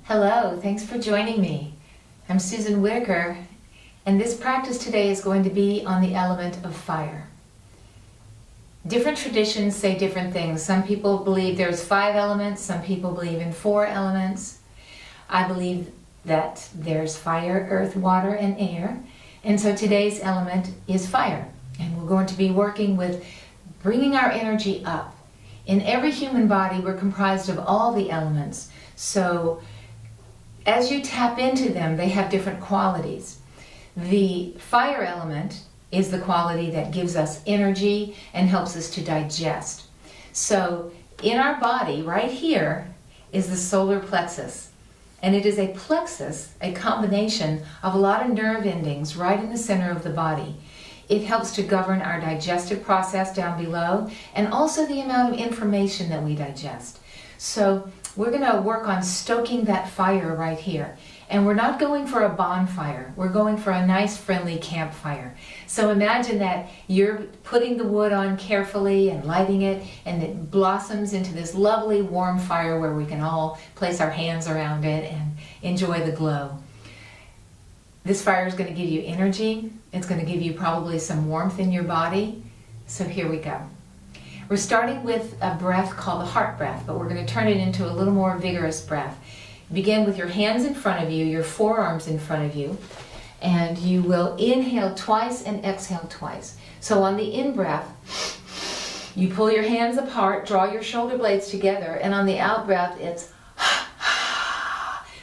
Hello, thanks for joining me. I'm Susan Whitaker, and this practice today is going to be on the element of fire. Different traditions say different things. Some people believe there's 5 elements, some people believe in 4 elements. I believe that there's fire, earth, water, and air. And so today's element is fire. And we're going to be working with bringing our energy up. In every human body, we're comprised of all the elements. So as you tap into them, they have different qualities. The fire element is the quality that gives us energy and helps us to digest. So in our body, right here, is the solar plexus. And it is a plexus, a combination of a lot of nerve endings right in the center of the body. It helps to govern our digestive process down below and also the amount of information that we digest. So we're going to work on stoking that fire right here. And we're not going for a bonfire. We're going for a nice, friendly campfire. So imagine that you're putting the wood on carefully and lighting it, and it blossoms into this lovely, warm fire where we can all place our hands around it and enjoy the glow. This fire is going to give you energy. It's going to give you probably some warmth in your body. So here we go. We're starting with a breath called the heart breath, but we're going to turn it into a little more vigorous breath. Begin with your hands in front of you, your forearms in front of you, and you will inhale twice and exhale twice. So on the in-breath, you pull your hands apart, draw your shoulder blades together, and on the out-breath, it's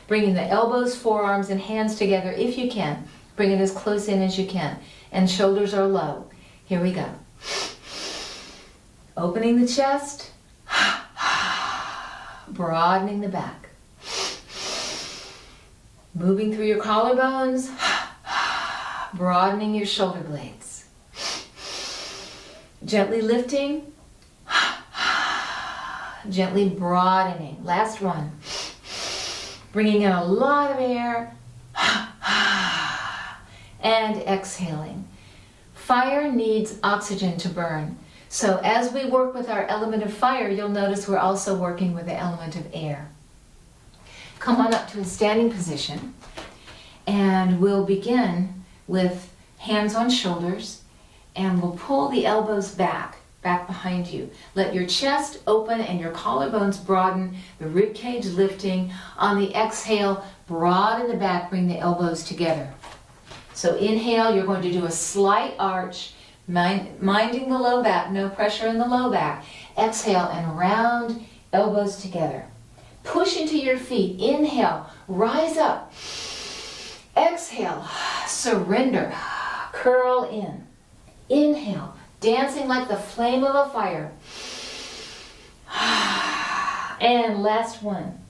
bringing the elbows, forearms, and hands together if you can. Bring it as close in as you can. And shoulders are low. Here we go. Opening the chest, broadening the back. Moving through your collarbones, broadening your shoulder blades. Gently lifting, gently broadening. Last one. Bringing in a lot of air, and exhaling. Fire needs oxygen to burn. So as we work with our element of fire, you'll notice we're also working with the element of air. Come on up to a standing position, and we'll begin with hands on shoulders, and we'll pull the elbows back behind you. Let your chest open and your collarbones broaden, the rib cage lifting. On the exhale, broaden the back, bring the elbows together. So inhale, you're going to do a slight arch, minding the low back, no pressure in the low back. Exhale and round, elbows together. Push into your feet. Inhale, rise up. Exhale, surrender, curl in. Inhale, dancing like the flame of a fire. And last one.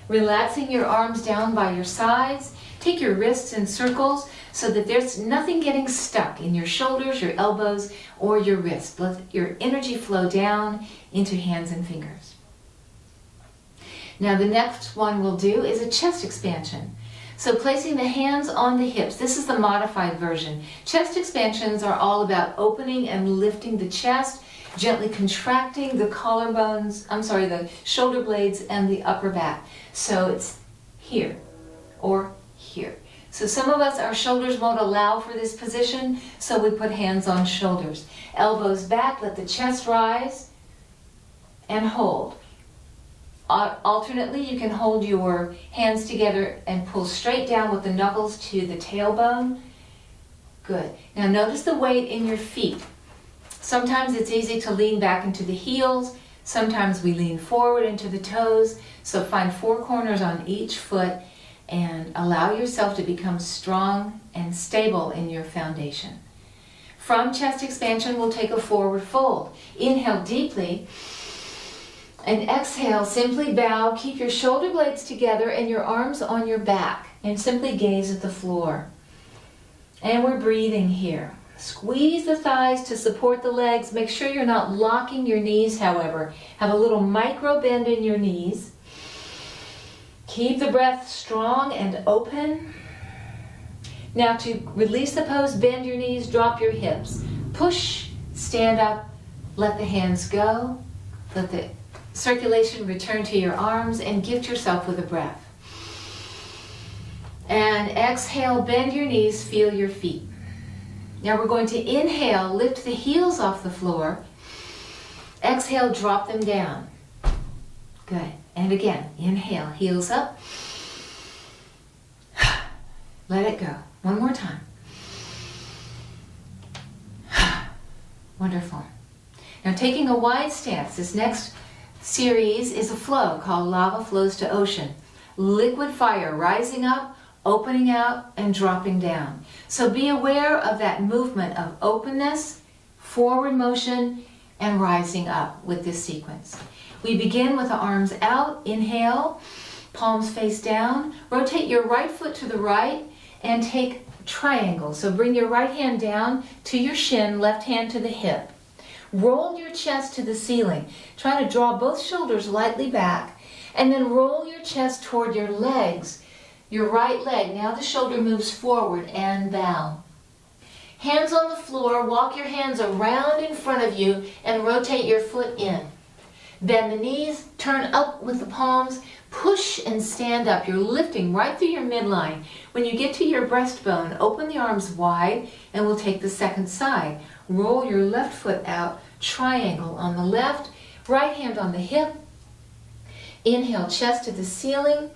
Relaxing your arms down by your sides. Take your wrists in circles so that there's nothing getting stuck in your shoulders, your elbows, or your wrists. Let your energy flow down into hands and fingers. Now the next one we'll do is a chest expansion. So placing the hands on the hips. This is the modified version. Chest expansions are all about opening and lifting the chest, gently contracting the the shoulder blades and the upper back. So it's here or here. So some of us, our shoulders won't allow for this position, so we put hands on shoulders. Elbows back, let the chest rise, and hold. Alternately, you can hold your hands together and pull straight down with the knuckles to the tailbone. Good. Now notice the weight in your feet. Sometimes it's easy to lean back into the heels. Sometimes we lean forward into the toes. So find 4 corners on each foot and allow yourself to become strong and stable in your foundation. From chest expansion, we'll take a forward fold. Inhale deeply. And exhale, simply bow, keep your shoulder blades together and your arms on your back, and simply gaze at the floor. And we're breathing here. Squeeze the thighs to support the legs. Make sure you're not locking your knees, however. Have a little micro bend in your knees. Keep the breath strong and open. Now to release the pose, bend your knees, drop your hips. Push, stand up, Let the hands go. Let the circulation return to your arms and gift yourself with a breath. And exhale, bend your knees, feel your feet. Now we're going to inhale, lift the heels off the floor. Exhale, drop them down. Good. And again, inhale, heels up. Let it go. One more time. Wonderful. Now taking a wide stance, this next series is a flow called Lava Flows to Ocean. Liquid fire rising up, opening out, and dropping down. So be aware of that movement of openness, forward motion, and rising up with this sequence. We begin with the arms out. Inhale, palms face down. Rotate your right foot to the right and take triangle. So bring your right hand down to your shin, left hand to the hip. Roll your chest to the ceiling. Try to draw both shoulders lightly back and then roll your chest toward your legs. Your right leg, now the shoulder moves forward and bow. Hands on the floor, walk your hands around in front of you and rotate your foot in. Bend the knees, turn up with the palms, push and stand up. You're lifting right through your midline. When you get to your breastbone, open the arms wide and we'll take the second side. Roll your left foot out, triangle on the left, right hand on the hip. Inhale, chest to the ceiling.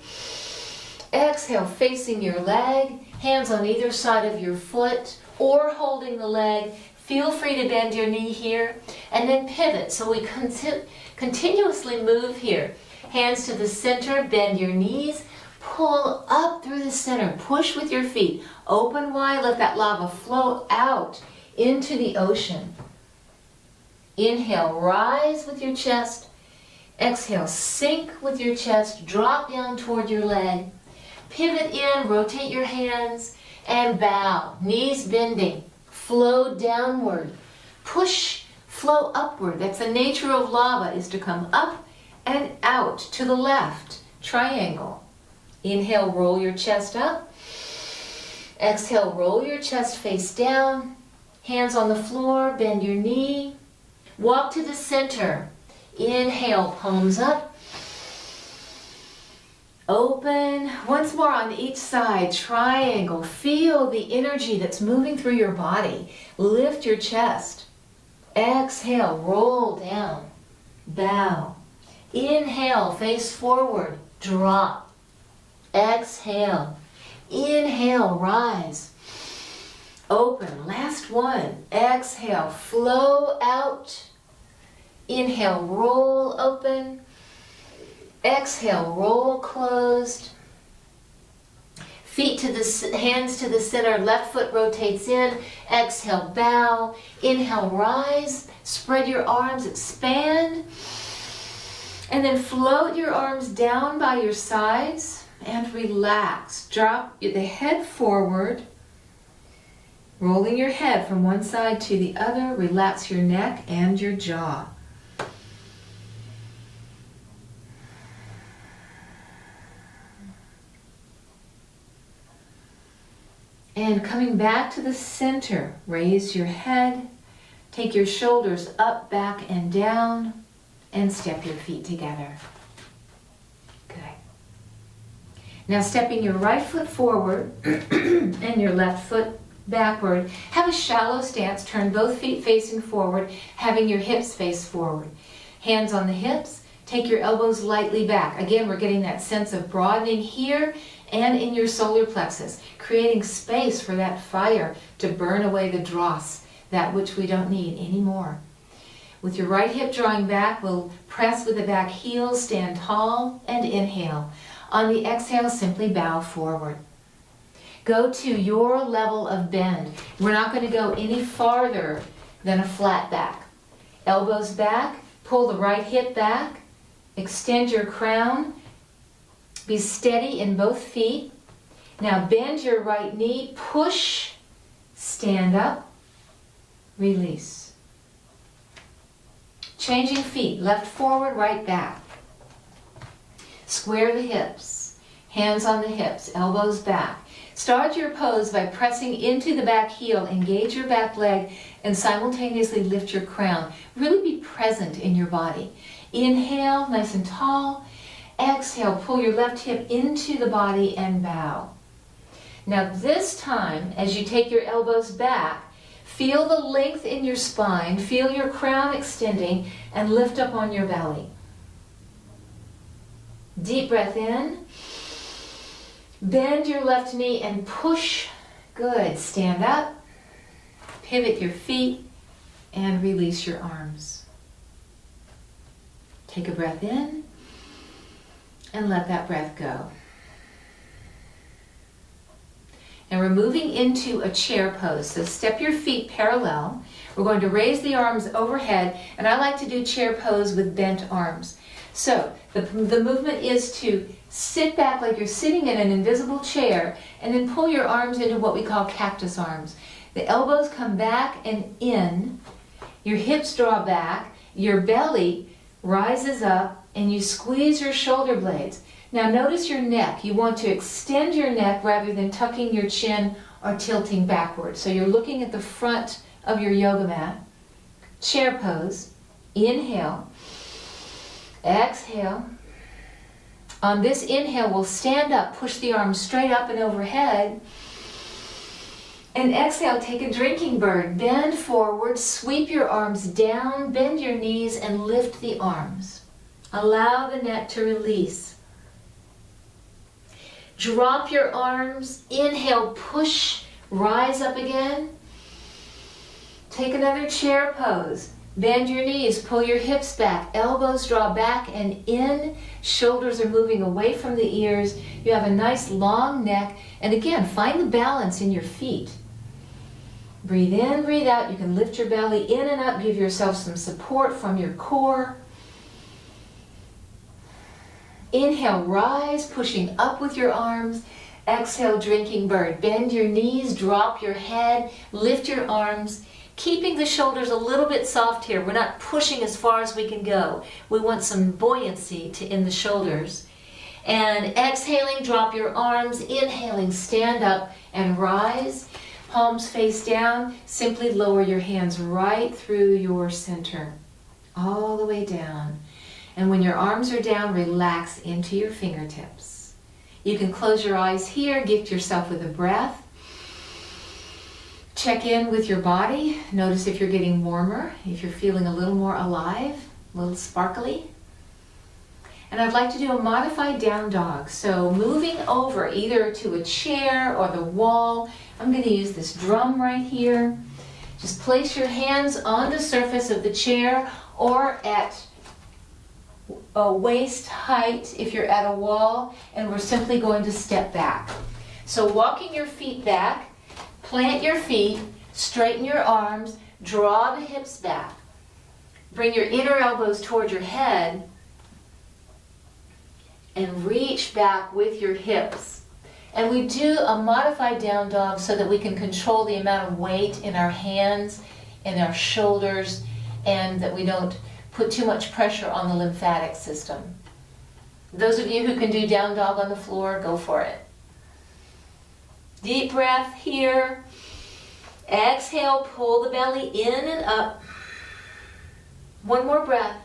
Exhale, facing your leg, hands on either side of your foot or holding the leg. Feel free to bend your knee here and then pivot. So we continuously move here. Hands to the center, bend your knees, pull up through the center, push with your feet, open wide, let that lava flow out into the ocean. Inhale, rise with your chest. Exhale, sink with your chest, drop down toward your leg. Pivot in, rotate your hands, and bow. Knees bending, flow downward. Push, flow upward. That's the nature of lava, is to come up and out to the left. Triangle. Inhale, roll your chest up. Exhale, roll your chest face down. Hands on the floor, bend your knee. Walk to the center. Inhale, palms up. Open. Once more on each side, triangle. Feel the energy that's moving through your body. Lift your chest. Exhale, roll down. Bow. Inhale, face forward, drop. Exhale. Inhale, rise. Open. Last one. Exhale, flow out. Inhale, roll open. Exhale, roll closed. Feet to the hands to the center, left foot rotates in. Exhale, bow. Inhale, rise. Spread your arms, expand. And then float your arms down by your sides and relax. Drop the head forward. Rolling your head from one side to the other. Relax your neck and your jaw. And coming back to the center, raise your head, take your shoulders up, back, and down, and step your feet together. Good. Now stepping your right foot forward and your left foot backward. Have a shallow stance, turn both feet facing forward, having your hips face forward. Hands on the hips, take your elbows lightly back. Again, we're getting that sense of broadening here and in your solar plexus, creating space for that fire to burn away the dross, that which we don't need anymore. With your right hip drawing back, we'll press with the back heel, stand tall, and inhale. On the exhale, simply bow forward. Go to your level of bend. We're not going to go any farther than a flat back. Elbows back, pull the right hip back, extend your crown, be steady in both feet. Now bend your right knee, push, stand up, release. Changing feet, left forward, right back. Square the hips, hands on the hips, elbows back. Start your pose by pressing into the back heel, engage your back leg, and simultaneously lift your crown. Really be present in your body. Inhale, nice and tall. Exhale, pull your left hip into the body and bow. Now this time, as you take your elbows back, feel the length in your spine, feel your crown extending, and lift up on your belly. Deep breath in. Bend your left knee and push. Good. Stand up. Pivot your feet and release your arms. Take a breath in and let that breath go. And we're moving into a chair pose. So step your feet parallel. We're going to raise the arms overhead, and I like to do chair pose with bent arms. So the movement is to sit back like you're sitting in an invisible chair, and then pull your arms into what we call cactus arms. The elbows come back and in, your hips draw back, your belly rises up, and you squeeze your shoulder blades. Now notice your neck. You want to extend your neck rather than tucking your chin or tilting backward. So you're looking at the front of your yoga mat. Chair pose. Inhale. Exhale. On this inhale, we'll stand up, push the arms straight up and overhead. And exhale, take a drinking bird. Bend forward, sweep your arms down, bend your knees, and lift the arms. Allow the neck to release. Drop your arms. Inhale, push, rise up again. Take another chair pose. Bend your knees, pull your hips back, elbows draw back and in, shoulders are moving away from the ears. You have a nice long neck, and again, find the balance in your feet. Breathe in, breathe out. You can lift your belly in and up, give yourself some support from your core. Inhale, rise, pushing up with your arms. Exhale, drinking bird. Bend your knees, drop your head, lift your arms. Keeping the shoulders a little bit soft here. We're not pushing as far as we can go. We want some buoyancy in the shoulders. And exhaling, drop your arms. Inhaling, stand up and rise. Palms face down. Simply lower your hands right through your center. All the way down. And when your arms are down, relax into your fingertips. You can close your eyes here. Gift yourself with a breath. Check in with your body. Notice if you're getting warmer, if you're feeling a little more alive, a little sparkly. And I'd like to do a modified down dog. So moving over either to a chair or the wall. I'm going to use this drum right here. Just place your hands on the surface of the chair or at waist height if you're at a wall, and we're simply going to step back. So walking your feet back, plant your feet, straighten your arms, draw the hips back. Bring your inner elbows toward your head and reach back with your hips. And we do a modified down dog so that we can control the amount of weight in our hands, in our shoulders, and that we don't put too much pressure on the lymphatic system. Those of you who can do down dog on the floor, go for it. Deep breath here. Exhale, pull the belly in and up. One more breath.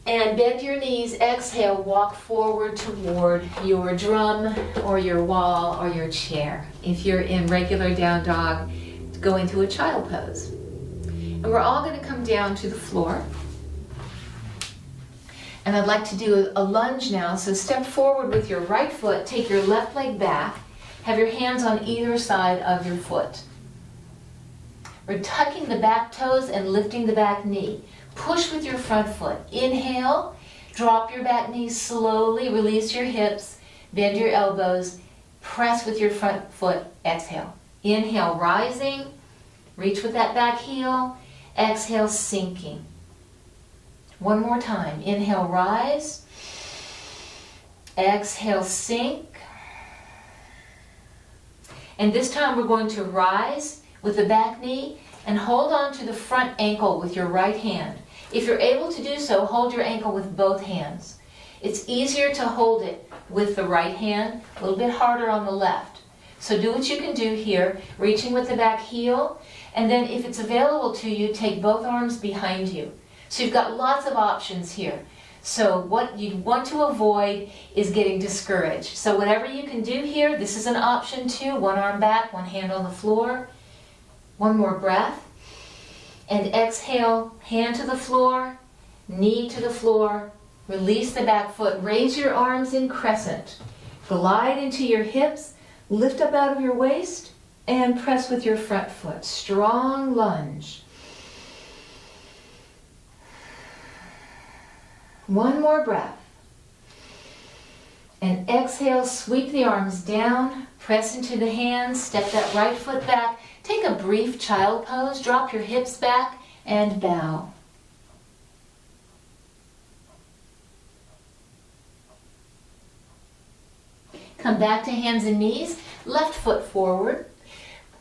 And bend your knees. Exhale, walk forward toward your drum or your wall or your chair. If you're in regular down dog, go into a child pose. And we're all going to come down to the floor. And I'd like to do a lunge now. So step forward with your right foot, take your left leg back, have your hands on either side of your foot. We're tucking the back toes and lifting the back knee. Push with your front foot. Inhale, drop your back knee slowly, release your hips, bend your elbows, press with your front foot, exhale. Inhale, rising, reach with that back heel, exhale, sinking. One more time. Inhale, rise. Exhale, sink. And this time we're going to rise with the back knee and hold on to the front ankle with your right hand. If you're able to do so, hold your ankle with both hands. It's easier to hold it with the right hand, a little bit harder on the left. So do what you can do here, reaching with the back heel, and then if it's available to you, take both arms behind you. So you've got lots of options here. So what you want to avoid is getting discouraged. So whatever you can do here, this is an option too. One arm back, one hand on the floor. One more breath. And exhale, hand to the floor, knee to the floor. Release the back foot. Raise your arms in crescent. Glide into your hips. Lift up out of your waist and press with your front foot. Strong lunge. One more breath. And exhale, sweep the arms down, press into the hands, step that right foot back. Take a brief child pose, drop your hips back and bow. Come back to hands and knees, left foot forward,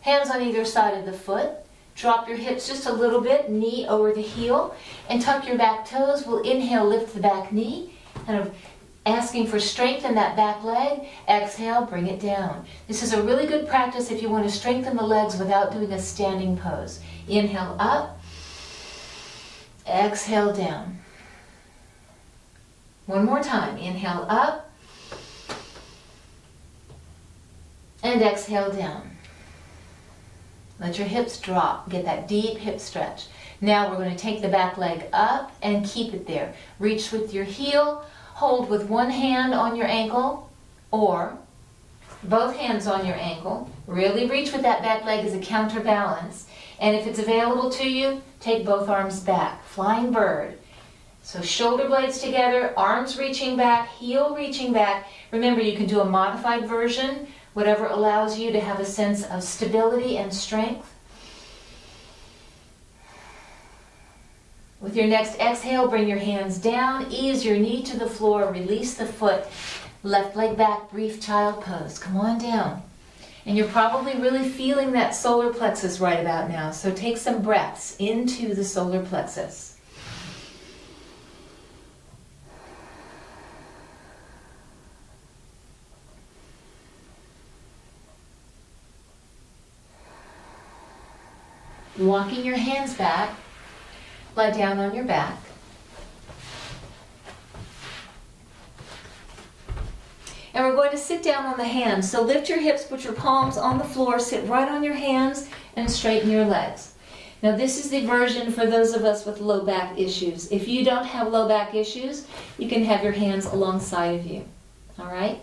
hands on either side of the foot. Drop your hips just a little bit, knee over the heel, and tuck your back toes. We'll inhale, lift the back knee, kind of asking for strength in that back leg. Exhale, bring it down. This is a really good practice if you want to strengthen the legs without doing a standing pose. Inhale up, exhale down. One more time, inhale up, and exhale down. Let your hips drop. Get that deep hip stretch. Now we're going to take the back leg up and keep it there. Reach with your heel. Hold with one hand on your ankle or both hands on your ankle. Really reach with that back leg as a counterbalance. And if it's available to you, take both arms back. Flying bird. So shoulder blades together, arms reaching back, heel reaching back. Remember, you can do a modified version, whatever allows you to have a sense of stability and strength. With your next exhale, bring your hands down, ease your knee to the floor, release the foot, left leg back, brief child pose. Come on down. And you're probably really feeling that solar plexus right about now, so take some breaths into the solar plexus. Walking your hands back, lie down on your back. And we're going to sit down on the hands. So lift your hips, put your palms on the floor, sit right on your hands, and straighten your legs. Now this is the version for those of us with low back issues. If you don't have low back issues, you can have your hands alongside of you. All right?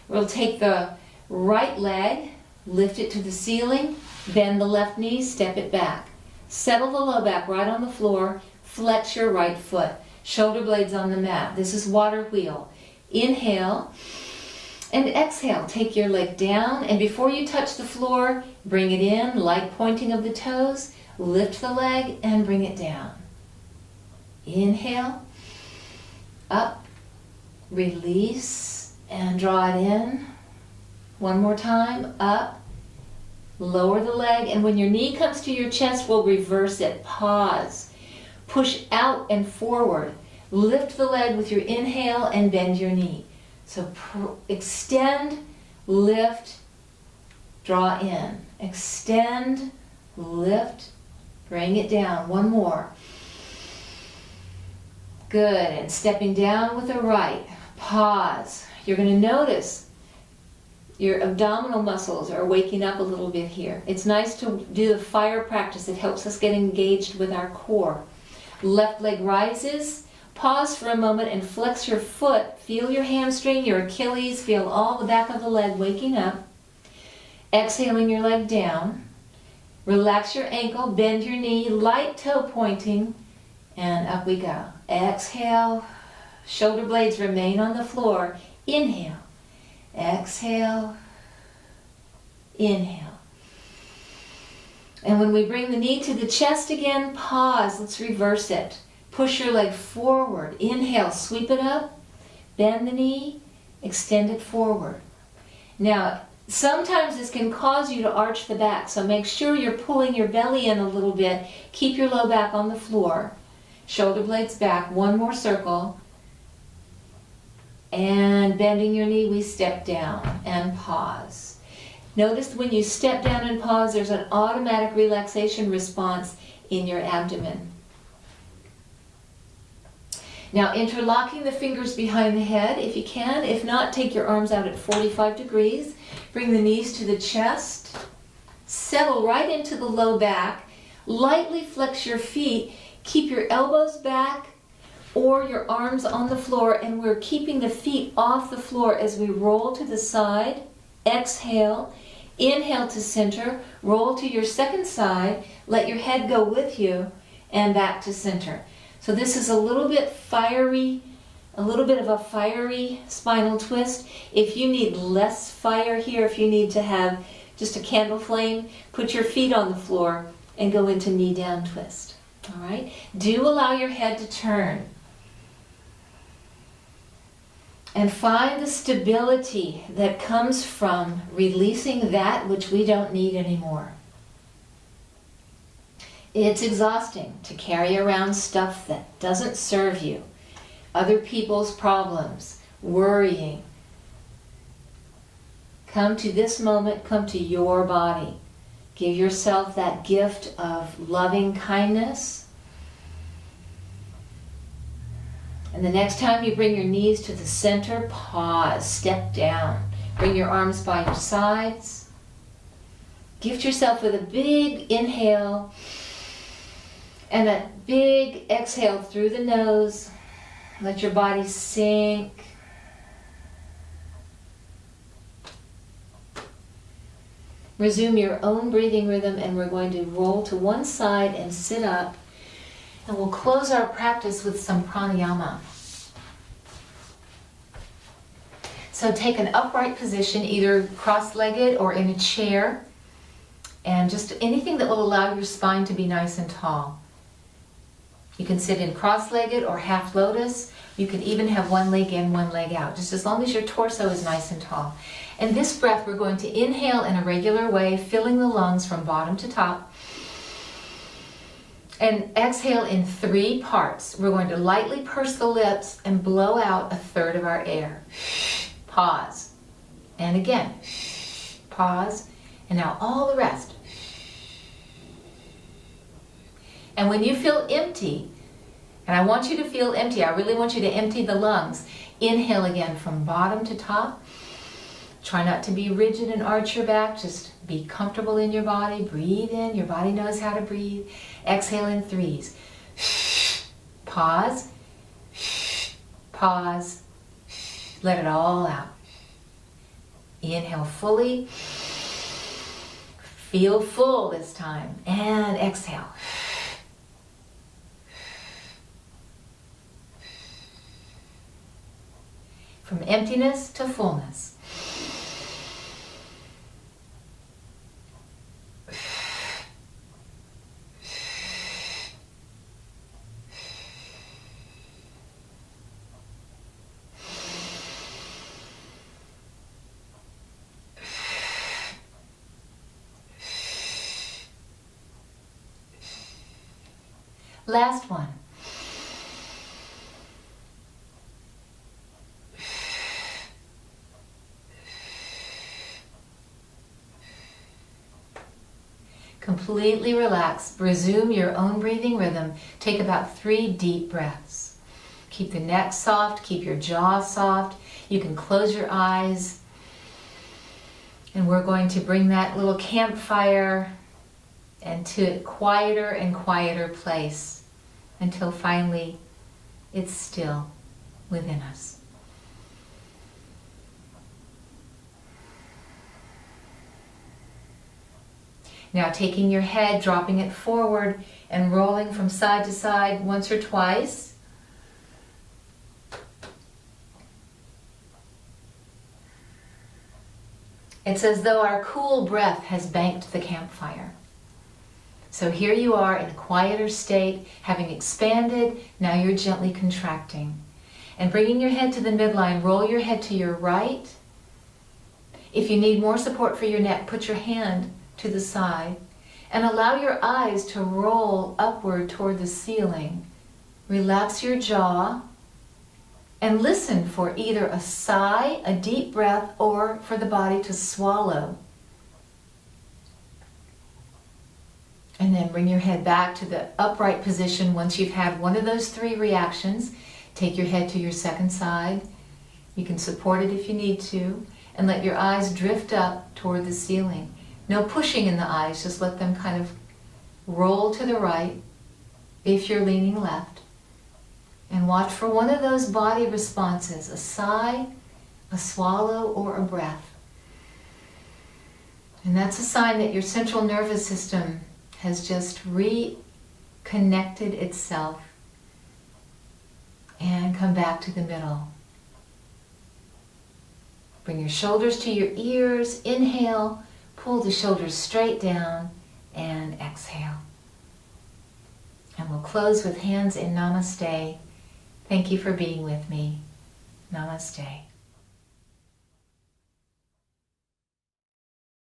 We'll take the right leg, lift it to the ceiling, bend the left knee, step it back. Settle the low back right on the floor, flex your right foot. Shoulder blades on the mat. This is Waterwheel. Inhale and exhale. Take your leg down, and before you touch the floor, bring it in, light pointing of the toes. Lift the leg and bring it down. Inhale, up, release, and draw it in. One more time, up. Lower the leg, and when your knee comes to your chest, we'll reverse it. Pause. Push out and forward. Lift the leg with your inhale and bend your knee. So extend, lift, draw in. Extend, lift, bring it down. One more. Good, and stepping down with the right. Pause. You're going to notice your abdominal muscles are waking up a little bit here. It's nice to do the fire practice. It helps us get engaged with our core. Left leg rises. Pause for a moment and flex your foot. Feel your hamstring, your Achilles. Feel all the back of the leg waking up. Exhaling your leg down. Relax your ankle, bend your knee, light toe pointing, and up we go. Exhale. Shoulder blades remain on the floor. Inhale. Exhale, inhale. And when we bring the knee to the chest again, pause. Let's reverse it. Push your leg forward. Inhale, sweep it up, bend the knee, extend it forward. Now, sometimes this can cause you to arch the back, so make sure you're pulling your belly in a little bit. Keep your low back on the floor. Shoulder blades back. One more circle. And bending your knee, we step down and pause. Notice when you step down and pause, there's an automatic relaxation response in your abdomen. Now interlocking the fingers behind the head if you can. If not, take your arms out at 45 degrees. Bring the knees to the chest. Settle right into the low back. Lightly flex your feet. Keep your elbows back or your arms on the floor, and we're keeping the feet off the floor as we roll to the side. Exhale. Inhale to center. Roll to your second side. Let your head go with you and back to center. So this is a little bit fiery, a little bit of a fiery spinal twist. If you need less fire here, if you need to have just a candle flame, put your feet on the floor and go into knee down twist. All right? Do allow your head to turn. And find the stability that comes from releasing that which we don't need anymore. It's exhausting to carry around stuff that doesn't serve you. Other people's problems, worrying. Come to this moment, come to your body. Give yourself that gift of loving kindness. And the next time you bring your knees to the center, pause, step down. Bring your arms by your sides. Gift yourself with a big inhale and a big exhale through the nose. Let your body sink. Resume your own breathing rhythm, and we're going to roll to one side and sit up. And we'll close our practice with some pranayama. So take an upright position, either cross-legged or in a chair, and just anything that will allow your spine to be nice and tall. You can sit in cross-legged or half lotus. You can even have one leg in, one leg out, just as long as your torso is nice and tall. And this breath, we're going to inhale in a regular way, filling the lungs from bottom to top. And exhale in 3 parts. We're going to lightly purse the lips and blow out 1/3 of our air. Pause. And again, pause. And now all the rest. And when you feel empty, and I want you to feel empty, I really want you to empty the lungs. Inhale again from bottom to top. Try not to be rigid and arch your back. Just be comfortable in your body. Breathe in. Your body knows how to breathe. Exhale in 3s. Pause. Pause. Let it all out. Inhale fully. Feel full this time. And exhale. From emptiness to fullness. Last one. Completely relax. Resume your own breathing rhythm. Take about 3 deep breaths. Keep the neck soft. Keep your jaw soft. You can close your eyes. And we're going to bring that little campfire into a quieter and quieter place until finally it's still within us. Now taking your head, dropping it forward and rolling from side to side once or twice. It's as though our cool breath has banked the campfire. So here you are in a quieter state, having expanded, now you're gently contracting. And bringing your head to the midline, roll your head to your right. If you need more support for your neck, put your hand to the side and allow your eyes to roll upward toward the ceiling. Relax your jaw. And listen for either a sigh, a deep breath, or for the body to swallow. And then bring your head back to the upright position. Once you've had one of those three reactions, take your head to your second side. You can support it if you need to. And let your eyes drift up toward the ceiling. No pushing in the eyes, just let them kind of roll to the right if you're leaning left. And watch for one of those body responses, a sigh, a swallow, or a breath. And that's a sign that your central nervous system has just reconnected itself and come back to the middle. Bring your shoulders to your ears, inhale, pull the shoulders straight down, and exhale. And we'll close with hands in Namaste. Thank you for being with me. Namaste.